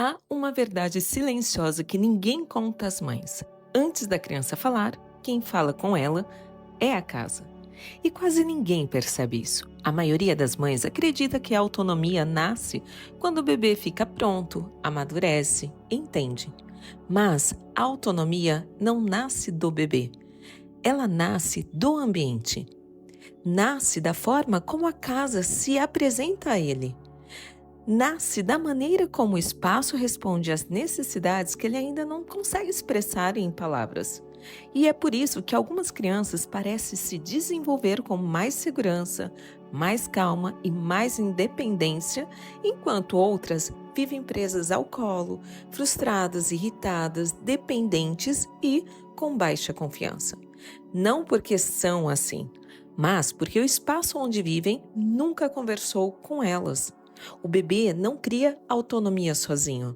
Há uma verdade silenciosa que ninguém conta às mães. Antes da criança falar, quem fala com ela é a casa. E quase ninguém percebe isso. A maioria das mães acredita que a autonomia nasce quando o bebê fica pronto, amadurece, entende. Mas a autonomia não nasce do bebê. Ela nasce do ambiente. Nasce da forma como a casa se apresenta a ele. Nasce da maneira como o espaço responde às necessidades que ele ainda não consegue expressar em palavras. E é por isso que algumas crianças parecem se desenvolver com mais segurança, mais calma e mais independência, enquanto outras vivem presas ao colo, frustradas, irritadas, dependentes e com baixa confiança. Não porque são assim, mas porque o espaço onde vivem nunca conversou com elas. O bebê não cria autonomia sozinho.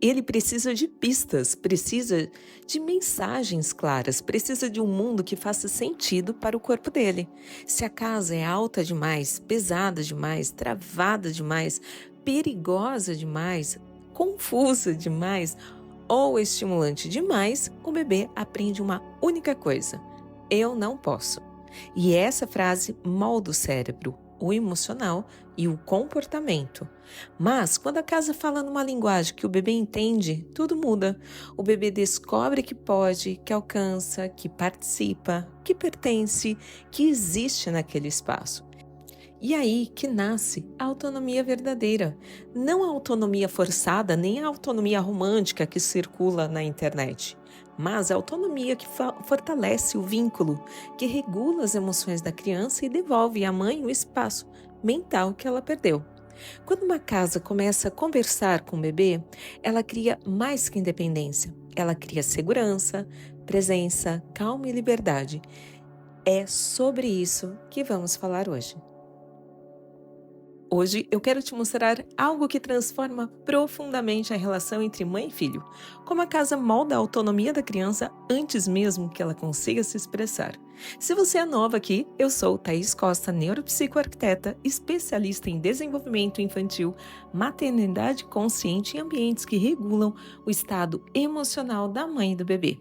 Ele precisa de pistas, precisa de mensagens claras, precisa de um mundo que faça sentido para o corpo dele. Se a casa é alta demais, pesada demais, travada demais, perigosa demais, confusa demais ou estimulante demais, o bebê aprende uma única coisa: eu não posso. E essa frase molda o cérebro, o emocional e o comportamento. Mas quando a casa fala numa linguagem que o bebê entende, tudo muda. O bebê descobre que pode, que alcança, que participa, que pertence, que existe naquele espaço. E aí que nasce a autonomia verdadeira, não a autonomia forçada, nem a autonomia romântica que circula na internet, mas a autonomia que fortalece o vínculo, que regula as emoções da criança e devolve à mãe o espaço mental que ela perdeu. Quando uma casa começa a conversar com o bebê, ela cria mais que independência, ela cria segurança, presença, calma e liberdade. É sobre isso que vamos falar hoje. Hoje eu quero te mostrar algo que transforma profundamente a relação entre mãe e filho, como a casa molda a autonomia da criança antes mesmo que ela consiga se expressar. Se você é nova aqui, eu sou Thaís Costa, neuropsicoarquiteta, especialista em desenvolvimento infantil, maternidade consciente e ambientes que regulam o estado emocional da mãe e do bebê.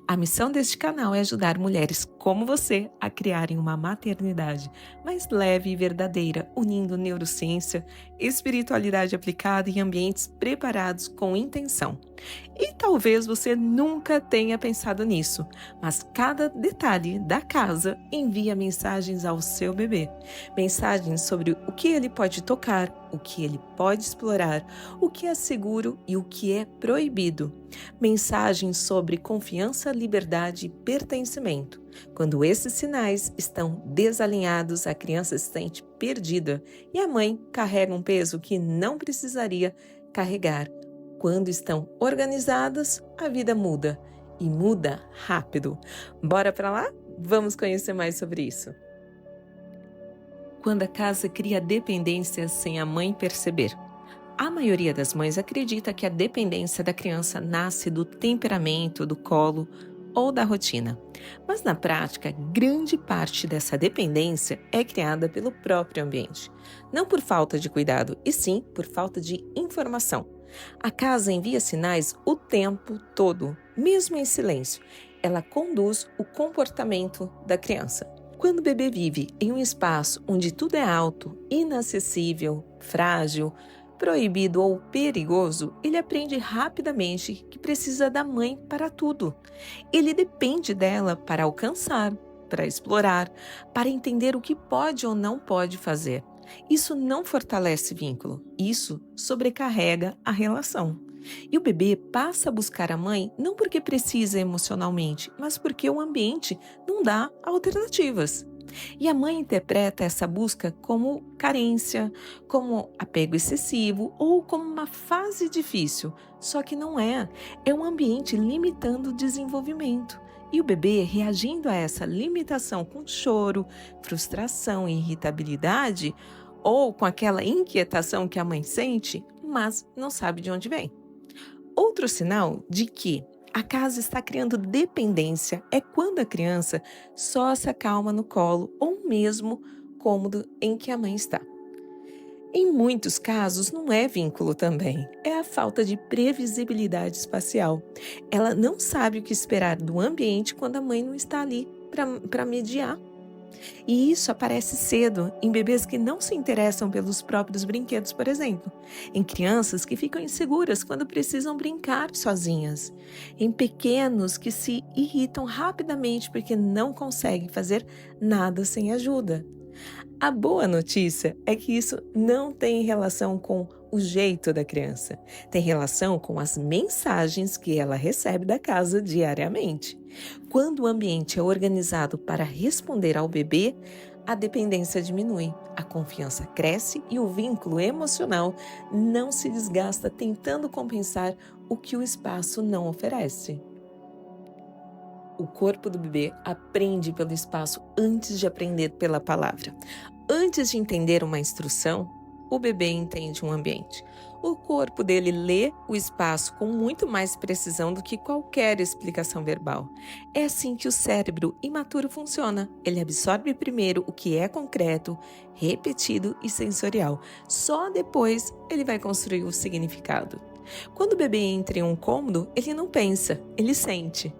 A missão deste canal é ajudar mulheres como você a criarem uma maternidade mais leve e verdadeira, unindo neurociência, espiritualidade aplicada e ambientes preparados com intenção. E talvez você nunca tenha pensado nisso, mas cada detalhe da casa envia mensagens ao seu bebê. Mensagens sobre o que ele pode tocar, o que ele pode explorar, o que é seguro e o que é proibido. Mensagens sobre confiança, liberdade e pertencimento. Quando esses sinais estão desalinhados, a criança se sente perdida e a mãe carrega um peso que não precisaria carregar. Quando estão organizadas, a vida muda e muda rápido. Bora para lá? Vamos conhecer mais sobre isso. Quando a casa cria dependência sem a mãe perceber. A maioria das mães acredita que a dependência da criança nasce do temperamento, do colo ou da rotina. Mas na prática, grande parte dessa dependência é criada pelo próprio ambiente. Não por falta de cuidado, e sim por falta de informação. A casa envia sinais o tempo todo, mesmo em silêncio. Ela conduz o comportamento da criança. Quando o bebê vive em um espaço onde tudo é alto, inacessível, frágil, proibido ou perigoso, ele aprende rapidamente que precisa da mãe para tudo. Ele depende dela para alcançar, para explorar, para entender o que pode ou não pode fazer. Isso não fortalece vínculo, isso sobrecarrega a relação. E o bebê passa a buscar a mãe não porque precisa emocionalmente, mas porque o ambiente não dá alternativas. E a mãe interpreta essa busca como carência, como apego excessivo ou como uma fase difícil. Só que não é. É um ambiente limitando o desenvolvimento. E o bebê, reagindo a essa limitação com choro, frustração e irritabilidade, ou com aquela inquietação que a mãe sente, mas não sabe de onde vem. Outro sinal de que a casa está criando dependência é quando a criança só se acalma no colo ou mesmo cômodo em que a mãe está. Em muitos casos, não é vínculo também, é a falta de previsibilidade espacial. Ela não sabe o que esperar do ambiente quando a mãe não está ali para mediar. E isso aparece cedo em bebês que não se interessam pelos próprios brinquedos, por exemplo, em crianças que ficam inseguras quando precisam brincar sozinhas, em pequenos que se irritam rapidamente porque não conseguem fazer nada sem ajuda. A boa notícia é que isso não tem relação com o jeito da criança, tem relação com as mensagens que ela recebe da casa diariamente. Quando o ambiente é organizado para responder ao bebê, a dependência diminui, a confiança cresce e o vínculo emocional não se desgasta tentando compensar o que o espaço não oferece. O corpo do bebê aprende pelo espaço antes de aprender pela palavra. Antes de entender uma instrução, o bebê entende um ambiente. O corpo dele lê o espaço com muito mais precisão do que qualquer explicação verbal. É assim que o cérebro imaturo funciona. Ele absorve primeiro o que é concreto, repetido e sensorial. Só depois ele vai construir o significado. Quando o bebê entra em um cômodo, ele não pensa, ele sente.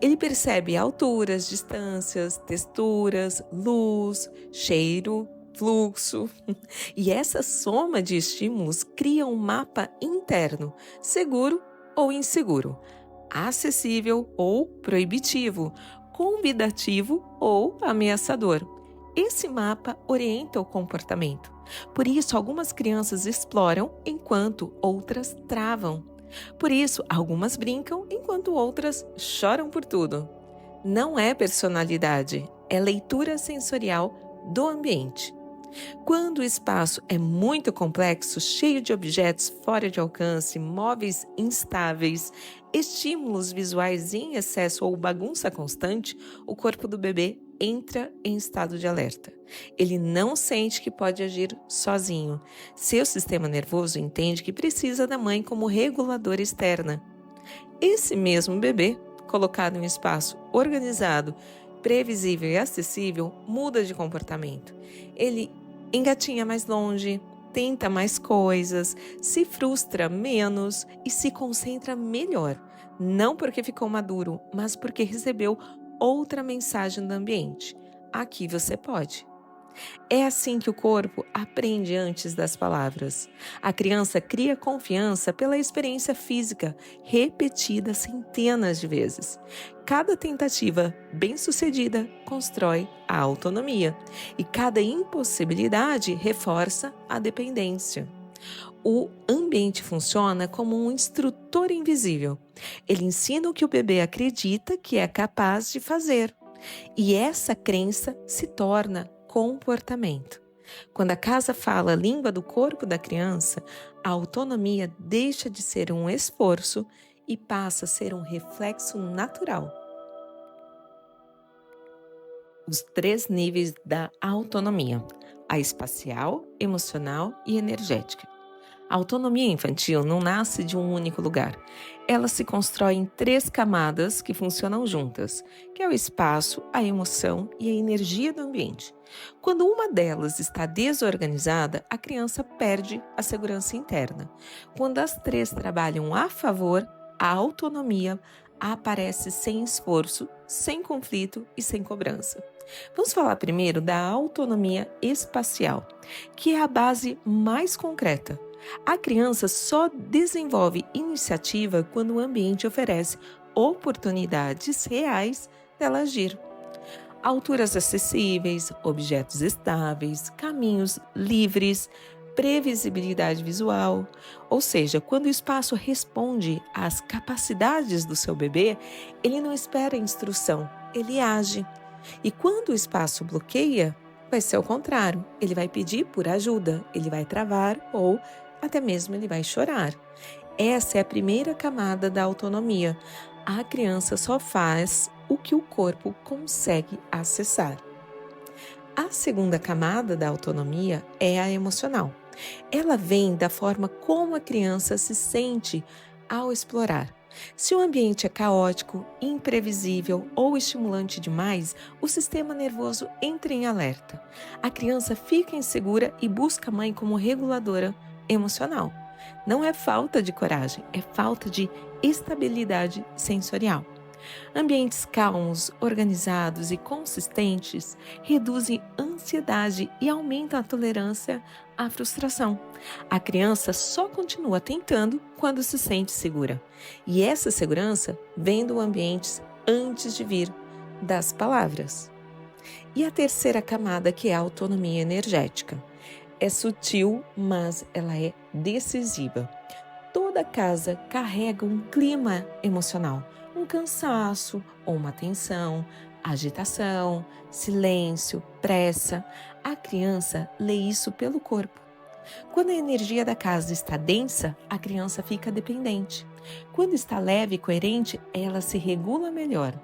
Ele percebe alturas, distâncias, texturas, luz, cheiro, fluxo. E essa soma de estímulos cria um mapa interno, seguro ou inseguro, acessível ou proibitivo, convidativo ou ameaçador. Esse mapa orienta o comportamento. Por isso, algumas crianças exploram enquanto outras travam. Por isso, algumas brincam enquanto outras choram por tudo. Não é personalidade, é leitura sensorial do ambiente. Quando o espaço é muito complexo, cheio de objetos fora de alcance, móveis instáveis, estímulos visuais em excesso ou bagunça constante, o corpo do bebê entra em estado de alerta. Ele não sente que pode agir sozinho. Seu sistema nervoso entende que precisa da mãe como reguladora externa. Esse mesmo bebê, colocado em um espaço organizado, previsível e acessível, muda de comportamento. Ele engatinha mais longe, tenta mais coisas, se frustra menos e se concentra melhor. Não porque ficou maduro, mas porque recebeu outra mensagem do ambiente. Aqui você pode. É assim que o corpo aprende antes das palavras. A criança cria confiança pela experiência física, repetida centenas de vezes. Cada tentativa bem-sucedida constrói a autonomia e cada impossibilidade reforça a dependência. O ambiente funciona como um instrutor invisível. Ele ensina o que o bebê acredita que é capaz de fazer. E essa crença se torna comportamento. Quando a casa fala a língua do corpo da criança, a autonomia deixa de ser um esforço e passa a ser um reflexo natural. Os 3 níveis da autonomia: a espacial, emocional e energética. A autonomia infantil não nasce de um único lugar. Ela se constrói em 3 camadas que funcionam juntas, que é o espaço, a emoção e a energia do ambiente. Quando uma delas está desorganizada, a criança perde a segurança interna. Quando as 3 trabalham a favor, a autonomia aparece sem esforço, sem conflito e sem cobrança. Vamos falar primeiro da autonomia espacial, que é a base mais concreta. A criança só desenvolve iniciativa quando o ambiente oferece oportunidades reais dela agir. Alturas acessíveis, objetos estáveis, caminhos livres, previsibilidade visual. Ou seja, quando o espaço responde às capacidades do seu bebê, ele não espera instrução, ele age. E quando o espaço bloqueia, vai ser o contrário. Ele vai pedir por ajuda, ele vai travar ou até mesmo ele vai chorar. Essa é a primeira camada da autonomia. A criança só faz o que o corpo consegue acessar. A segunda camada da autonomia é a emocional. Ela vem da forma como a criança se sente ao explorar. Se o ambiente é caótico, imprevisível ou estimulante demais, o sistema nervoso entra em alerta. A criança fica insegura e busca a mãe como reguladora emocional. Não é falta de coragem, é falta de estabilidade sensorial. Ambientes calmos, organizados e consistentes reduzem ansiedade e aumentam a tolerância à frustração. A criança só continua tentando quando se sente segura. E essa segurança vem do ambiente antes de vir das palavras. E a terceira camada, que é a autonomia energética. É sutil, mas ela é decisiva. Toda casa carrega um clima emocional, um cansaço ou uma tensão, agitação, silêncio, pressa. A criança lê isso pelo corpo. Quando a energia da casa está densa, a criança fica dependente. Quando está leve e coerente, ela se regula melhor.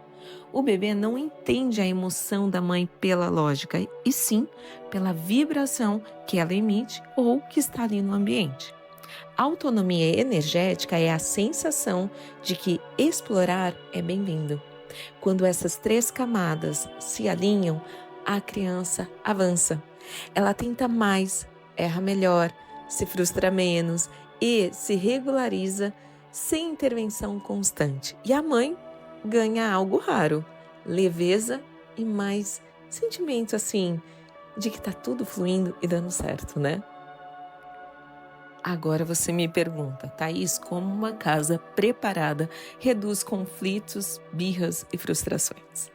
O bebê não entende a emoção da mãe pela lógica, e sim pela vibração que ela emite ou que está ali no ambiente. A autonomia energética é a sensação de que explorar é bem-vindo. Quando essas três camadas se alinham, a criança avança. Ela tenta mais, erra melhor, se frustra menos e se regulariza sem intervenção constante. E a mãe ganha algo raro, leveza e mais sentimento assim de que tá tudo fluindo e dando certo, né? Agora você me pergunta, Thaís, como uma casa preparada reduz conflitos, birras e frustrações?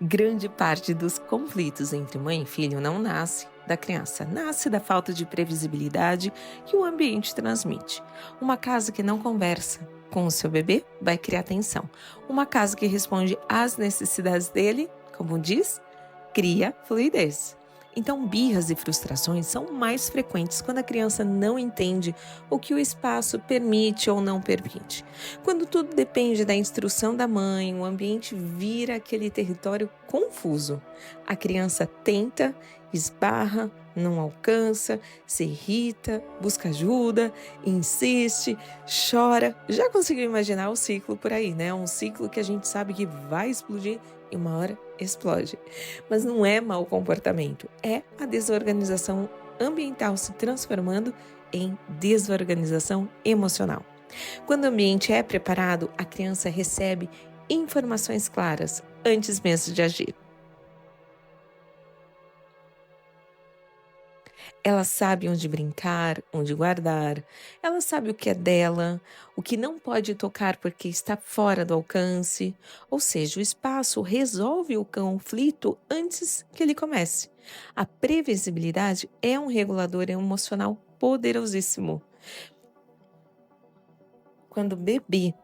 Grande parte dos conflitos entre mãe e filho não nasce da criança, nasce da falta de previsibilidade que o ambiente transmite. Uma casa que não conversa com o seu bebê vai criar tensão. Uma casa que responde às necessidades dele, como diz, cria fluidez. Então, birras e frustrações são mais frequentes quando a criança não entende o que o espaço permite ou não permite. Quando tudo depende da instrução da mãe, o ambiente vira aquele território confuso. A criança tenta, esbarra, não alcança, se irrita, busca ajuda, insiste, chora. Já conseguiu imaginar o ciclo por aí, né? Um ciclo que a gente sabe que vai explodir e uma hora explode. Mas não é mau comportamento, é a desorganização ambiental se transformando em desorganização emocional. Quando o ambiente é preparado, a criança recebe informações claras antes mesmo de agir. Ela sabe onde brincar, onde guardar. Ela sabe o que é dela, o que não pode tocar porque está fora do alcance. Ou seja, o espaço resolve o conflito antes que ele comece. A previsibilidade é um regulador emocional poderosíssimo. Quando o bebê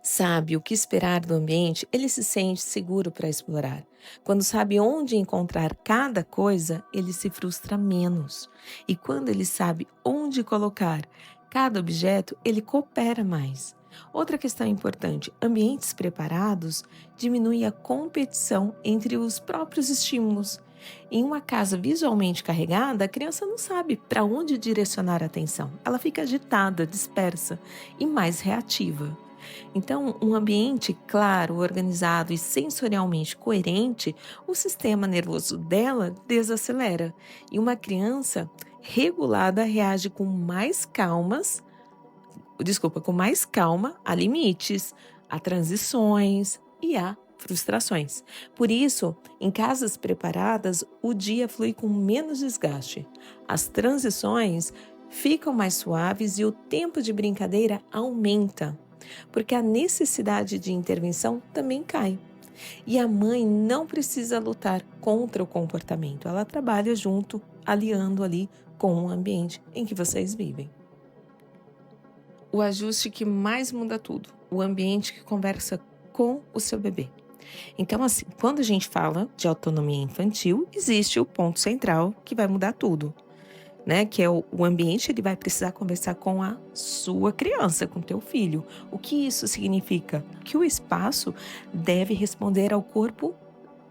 sabe o que esperar do ambiente, ele se sente seguro para explorar. Quando sabe onde encontrar cada coisa, ele se frustra menos. E quando ele sabe onde colocar cada objeto, ele coopera mais. Outra questão importante: ambientes preparados diminuem a competição entre os próprios estímulos. Em uma casa visualmente carregada, a criança não sabe para onde direcionar a atenção. Ela fica agitada, dispersa e mais reativa. Então, um ambiente claro, organizado e sensorialmente coerente, o sistema nervoso dela desacelera e uma criança regulada reage com mais calma a limites, a transições e a frustrações. Por isso, em casas preparadas, o dia flui com menos desgaste. As transições ficam mais suaves e o tempo de brincadeira aumenta, porque a necessidade de intervenção também cai. E a mãe não precisa lutar contra o comportamento, ela trabalha junto, aliando ali com o ambiente em que vocês vivem. O ajuste que mais muda tudo, o ambiente que conversa com o seu bebê. Então, assim, quando a gente fala de autonomia infantil, existe o ponto central que vai mudar tudo, né? Que é o ambiente, ele vai precisar conversar com a sua criança, com o teu filho. O que isso significa? Que o espaço deve responder ao corpo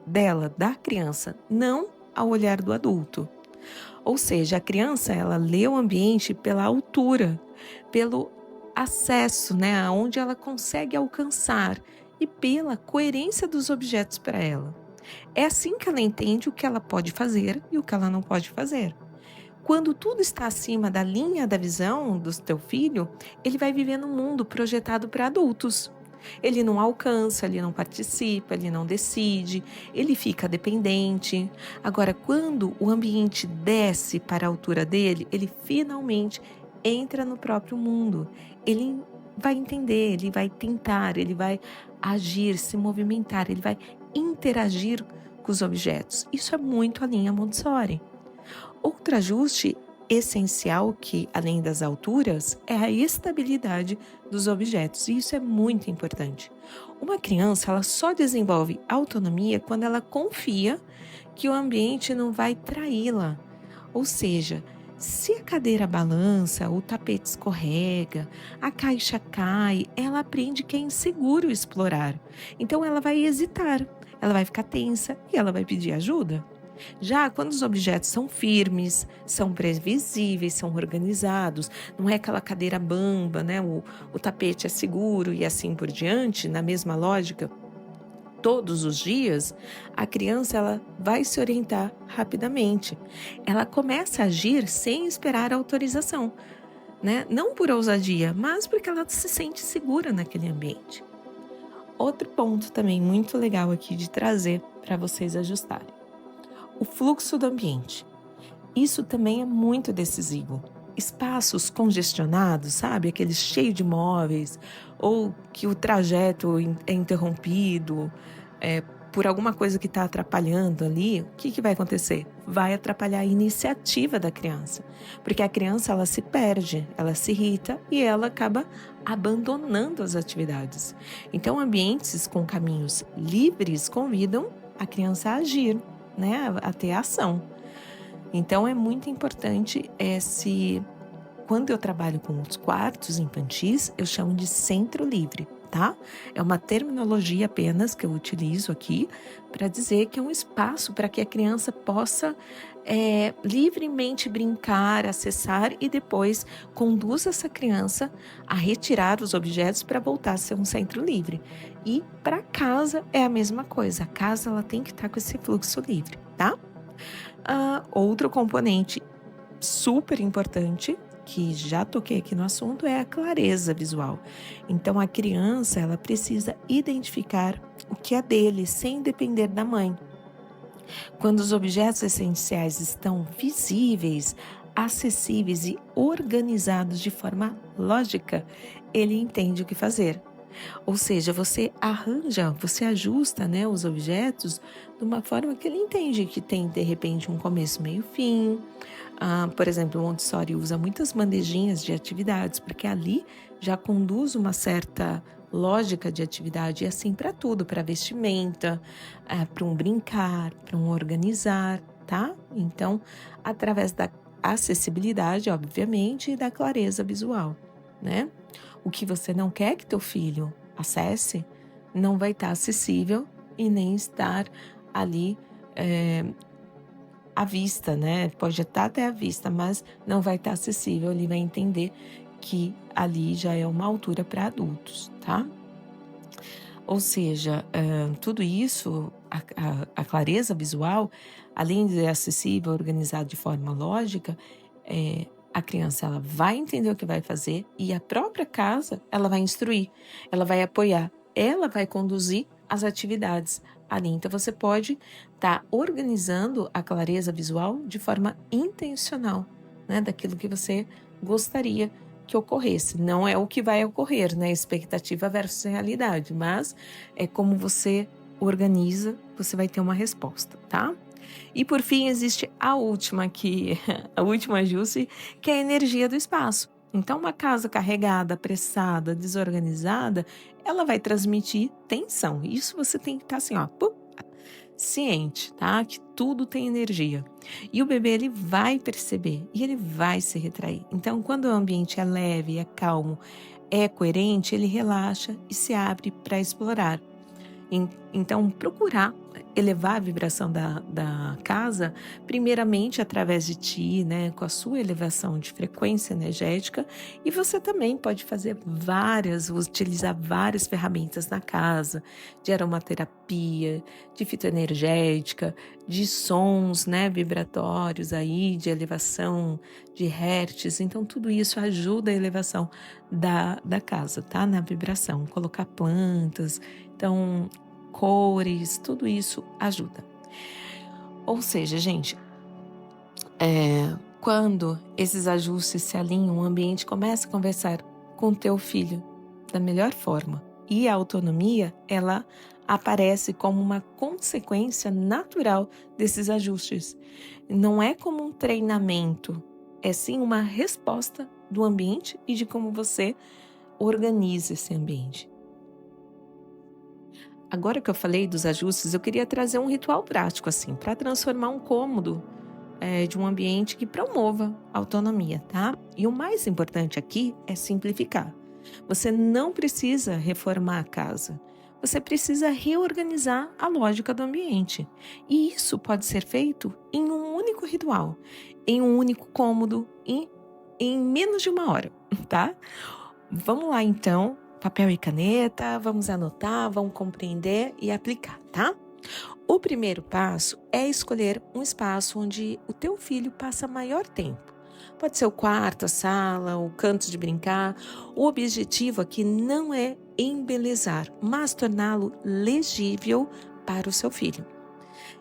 dela, da criança, não ao olhar do adulto. Ou seja, a criança, ela lê o ambiente pela altura, pelo acesso, né, aonde ela consegue alcançar e pela coerência dos objetos para ela. É assim que ela entende o que ela pode fazer e o que ela não pode fazer. Quando tudo está acima da linha da visão do teu filho, ele vai viver num mundo projetado para adultos. Ele não alcança, ele não participa, ele não decide, ele fica dependente. Agora, quando o ambiente desce para a altura dele, ele finalmente entra no próprio mundo. Ele vai entender, ele vai tentar, ele vai agir, se movimentar, ele vai interagir com os objetos. Isso é muito a linha Montessori. Outro ajuste essencial que, além das alturas, é a estabilidade dos objetos, e isso é muito importante. Uma criança, ela só desenvolve autonomia quando ela confia que o ambiente não vai traí-la. Ou seja, se a cadeira balança, o tapete escorrega, a caixa cai, ela aprende que é inseguro explorar. Então ela vai hesitar, ela vai ficar tensa e ela vai pedir ajuda. Já quando os objetos são firmes, são previsíveis, são organizados, não é aquela cadeira bamba, né? O tapete é seguro e assim por diante, na mesma lógica, todos os dias, a criança ela vai se orientar rapidamente. Ela começa a agir sem esperar a autorização, né? Não por ousadia, mas porque ela se sente segura naquele ambiente. Outro ponto também muito legal aqui de trazer para vocês ajustarem. O fluxo do ambiente. Isso também é muito decisivo. Espaços congestionados, sabe? Aqueles cheios de móveis, ou que o trajeto é interrompido por alguma coisa que está atrapalhando ali, o que vai acontecer? Vai atrapalhar a iniciativa da criança. Porque a criança, ela se perde, ela se irrita e ela acaba abandonando as atividades. Então, ambientes com caminhos livres convidam a criança a agir, né, a ter ação. Então é muito importante quando eu trabalho com os quartos infantis, eu chamo de centro livre, tá? É uma terminologia apenas que eu utilizo aqui para dizer que é um espaço para que a criança possa livremente brincar, acessar e depois conduz essa criança a retirar os objetos para voltar a ser um centro livre. E para casa é a mesma coisa, a casa ela tem que estar com esse fluxo livre, tá? Outro componente super importante, que já toquei aqui no assunto, é a clareza visual. Então, a criança, ela precisa identificar o que é dele, sem depender da mãe. Quando os objetos essenciais estão visíveis, acessíveis e organizados de forma lógica, ele entende o que fazer. Ou seja, você ajusta, né, os objetos de uma forma que ele entende que tem, de repente, um começo, meio, fim. Por exemplo, o Montessori usa muitas bandejinhas de atividades, porque ali já conduz uma certa lógica de atividade, e assim para tudo, para vestimenta, para um brincar, para um organizar, tá? Então, através da acessibilidade, obviamente, e da clareza visual, né? O que você não quer que teu filho acesse, não vai estar acessível e nem estar ali à vista, né? Pode estar até à vista, mas não vai estar acessível. Ele vai entender que ali já é uma altura para adultos, tá? Ou seja, tudo isso, a clareza visual, além de ser acessível, organizado de forma lógica, a criança ela vai entender o que vai fazer e a própria casa ela vai instruir, ela vai apoiar, ela vai conduzir as atividades ali. Então você pode estar organizando a clareza visual de forma intencional, né, daquilo que você gostaria que ocorresse. Não é o que vai ocorrer, né, expectativa versus realidade, mas é como você organiza, você vai ter uma resposta, tá? E por fim existe a última ajuste, que é a energia do espaço. Então uma casa carregada, apressada, desorganizada, ela vai transmitir tensão. Isso você tem que estar assim, ciente, tá? Que tudo tem energia. E o bebê, ele vai perceber e ele vai se retrair. Então quando o ambiente é leve, é calmo, é coerente, ele relaxa e se abre para explorar. Então, procurar elevar a vibração da casa, primeiramente através de ti, né, com a sua elevação de frequência energética, e você também pode utilizar várias ferramentas na casa, de aromaterapia, de fitoenergética, de sons, né, vibratórios aí, de elevação de hertz. Então, tudo isso ajuda a elevação da casa, tá? Na vibração, colocar plantas, então, cores, tudo isso ajuda. Ou seja, gente, quando esses ajustes se alinham, o ambiente começa a conversar com o teu filho da melhor forma. E a autonomia, ela aparece como uma consequência natural desses ajustes. Não é como um treinamento, é sim uma resposta do ambiente e de como você organiza esse ambiente. Agora que eu falei dos ajustes, eu queria trazer um ritual prático, assim, para transformar um cômodo de um ambiente que promova a autonomia, tá? E o mais importante aqui é simplificar. Você não precisa reformar a casa. Você precisa reorganizar a lógica do ambiente. E isso pode ser feito em um único ritual, em um único cômodo, em menos de 1 hora, tá? Vamos lá, então. Papel e caneta, vamos anotar, vamos compreender e aplicar, tá? O primeiro passo é escolher um espaço onde o teu filho passa maior tempo. Pode ser o quarto, a sala, o canto de brincar. O objetivo aqui não é embelezar, mas torná-lo legível para o seu filho.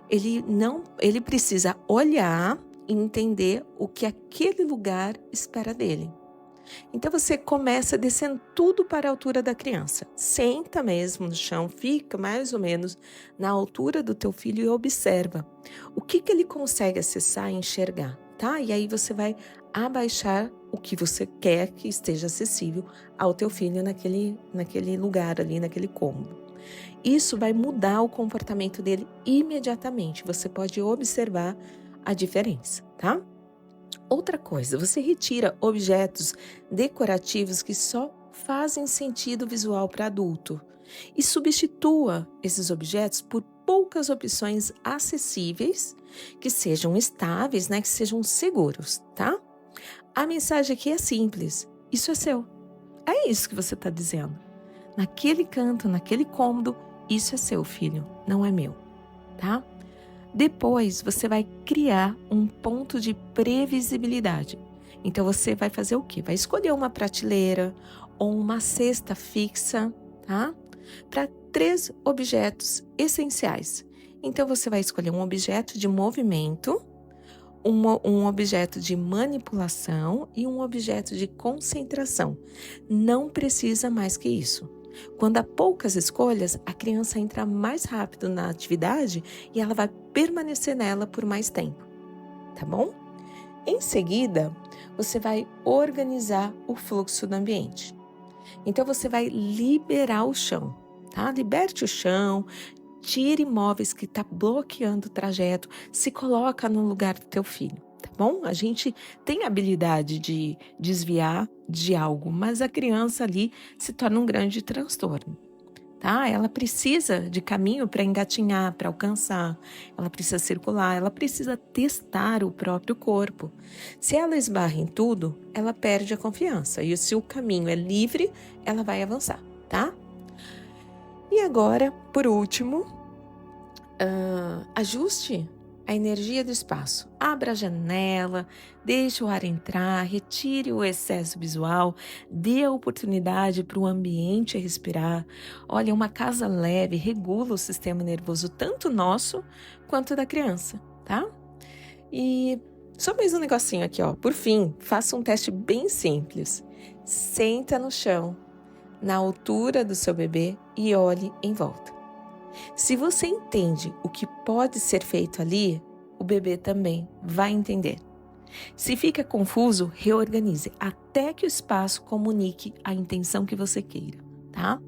Ele precisa olhar e entender o que aquele lugar espera dele. Então você começa descendo tudo para a altura da criança. Senta mesmo no chão, fica mais ou menos na altura do teu filho e observa o que ele consegue acessar e enxergar, tá? E aí você vai abaixar o que você quer que esteja acessível ao teu filho naquele lugar ali, naquele cômodo. Isso vai mudar o comportamento dele imediatamente. Você pode observar a diferença, tá? Outra coisa, você retira objetos decorativos que só fazem sentido visual para adulto e substitua esses objetos por poucas opções acessíveis, que sejam estáveis, né, que sejam seguros, tá? A mensagem aqui é simples, isso é seu. É isso que você está dizendo. Naquele canto, naquele cômodo, isso é seu, filho, não é meu, tá? Depois, você vai criar um ponto de previsibilidade. Então, você vai fazer o quê? Vai escolher uma prateleira ou uma cesta fixa, tá? Para 3 objetos essenciais. Então, você vai escolher um objeto de movimento, um objeto de manipulação e um objeto de concentração. Não precisa mais que isso. Quando há poucas escolhas, a criança entra mais rápido na atividade e ela vai permanecer nela por mais tempo, tá bom? Em seguida, você vai organizar o fluxo do ambiente. Então, você vai liberar o chão, tá? Liberte o chão, tire móveis que estão bloqueando o trajeto, se coloca no lugar do teu filho. Tá bom? A gente tem a habilidade de desviar de algo, mas a criança ali se torna um grande transtorno, tá? Ela precisa de caminho para engatinhar, para alcançar, ela precisa circular, ela precisa testar o próprio corpo. Se ela esbarra em tudo, ela perde a confiança e se o caminho é livre, ela vai avançar, tá? E agora, por último, ajuste a energia do espaço. Abra a janela, deixe o ar entrar, retire o excesso visual, dê a oportunidade para o ambiente respirar. Olha, uma casa leve regula o sistema nervoso, tanto nosso quanto da criança, tá? E só mais um negocinho aqui, ó. Por fim, faça um teste bem simples. Senta no chão, na altura do seu bebê e olhe em volta. Se você entende o que pode ser feito ali, o bebê também vai entender. Se fica confuso, reorganize até que o espaço comunique a intenção que você queira, tá?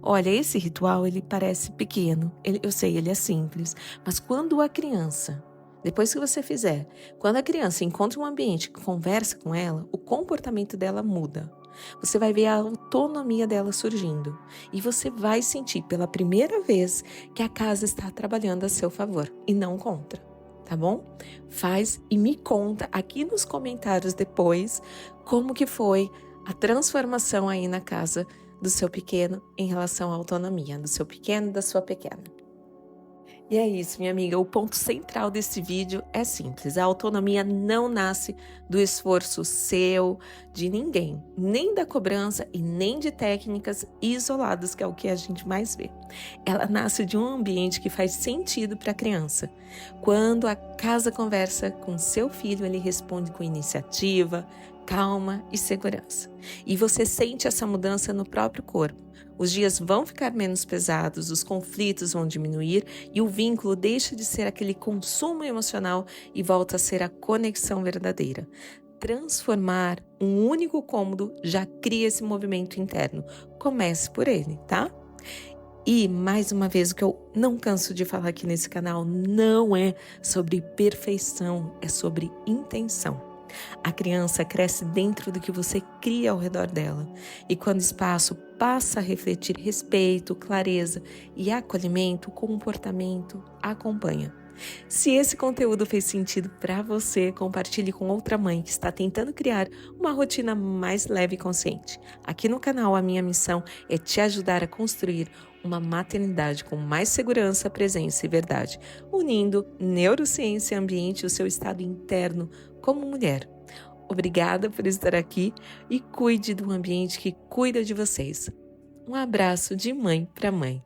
Olha, esse ritual, ele parece pequeno, eu sei, ele é simples, mas quando a criança, depois que você fizer, quando a criança encontra um ambiente que conversa com ela, o comportamento dela muda. Você vai ver a autonomia dela surgindo e você vai sentir pela primeira vez que a casa está trabalhando a seu favor e não contra, tá bom? Faz e me conta aqui nos comentários depois como que foi a transformação aí na casa do seu pequeno em relação à autonomia do seu pequeno e da sua pequena. E é isso, minha amiga, o ponto central desse vídeo é simples, a autonomia não nasce do esforço seu, de ninguém, nem da cobrança e nem de técnicas isoladas, que é o que a gente mais vê. Ela nasce de um ambiente que faz sentido para a criança. Quando a casa conversa com seu filho, ele responde com iniciativa, calma e segurança. E você sente essa mudança no próprio corpo. Os dias vão ficar menos pesados, os conflitos vão diminuir e o vínculo deixa de ser aquele consumo emocional e volta a ser a conexão verdadeira. Transformar um único cômodo já cria esse movimento interno. Comece por ele, tá? E, mais uma vez, o que eu não canso de falar aqui nesse canal não é sobre perfeição, é sobre intenção. A criança cresce dentro do que você cria ao redor dela. E quando o espaço passa a refletir respeito, clareza e acolhimento, o comportamento acompanha. Se esse conteúdo fez sentido para você, compartilhe com outra mãe que está tentando criar uma rotina mais leve e consciente. Aqui no canal, a minha missão é te ajudar a construir uma maternidade com mais segurança, presença e verdade, unindo neurociência, ambiente e o seu estado interno como mulher. Obrigada por estar aqui e cuide do ambiente que cuida de vocês. Um abraço de mãe para mãe.